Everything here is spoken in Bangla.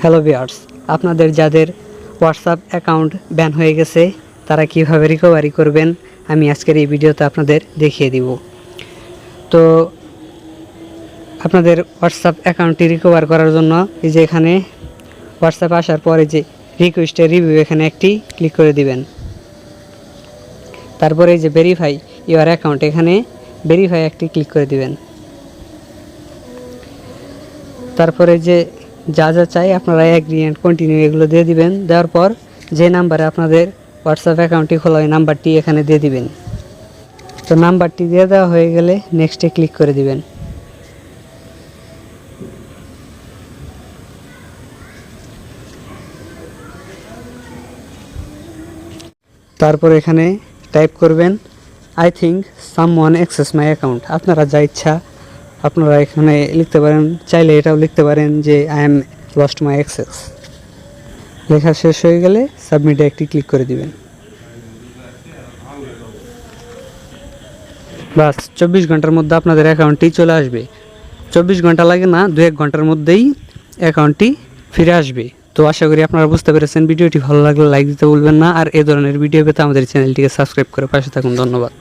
হ্যালো ভিউয়ার্স, আপনাদের যাদের হোয়াটসঅ্যাপ অ্যাকাউন্ট ব্যান হয়ে গেছে তারা কিভাবে রিকভারি করবেন আমি আজকের এই ভিডিওতে আপনাদের দেখিয়ে দিব। তো আপনাদের হোয়াটসঅ্যাপ অ্যাকাউন্টটি রিকভার করার জন্য এই যে এখানে হোয়াটসঅ্যাপ আসার পরে যে রিকোয়েস্টের রিভিউ এখানে একটি ক্লিক করে দিবেন। তারপরে এই যে ভেরিফাই ইউর অ্যাকাউন্ট এখানে ভেরিফাই একটি ক্লিক করে দিবেন। তারপরে যে যা যা চাই আপনারা এগ্রি অ্যান্ড কন্টিনিউ এগুলো দিয়ে দিবেন। দেওয়ার পর যে নাম্বারে আপনাদের হোয়াটসঅ্যাপ অ্যাকাউন্টটি খোলা ওই নাম্বারটি এখানে দিয়ে দিবেন। তো নাম্বারটি দিয়ে দেওয়া হয়ে গেলে নেক্সটে ক্লিক করে দিবেন। তারপর এখানে টাইপ করবেন I think someone access my account. আপনারা যা ইচ্ছা আপনারা এখানে লিখতে পারেন, চাইলে এটাও লিখতে পারেন যে I am lost my access. লেখা শেষ হয়ে গেলে সাবমিটে একটি ক্লিক করে দিবেন। বাস 24 ঘন্টার মধ্যে আপনাদের অ্যাকাউন্টটি চলে আসবে। 24 ঘন্টা লাগে না, 2-1 ঘন্টার মধ্যেই অ্যাকাউন্টটি ফিরে আসবে। তো আশা করি আপনারা বুঝতে পেরেছেন। ভিডিওটি ভালো লাগলে লাইক দিতে ভুলবেন না, আর এ ধরনের ভিডিও পেতে আমাদের চ্যানেলটিকে সাবস্ক্রাইব করে পাশে থাকুন। ধন্যবাদ।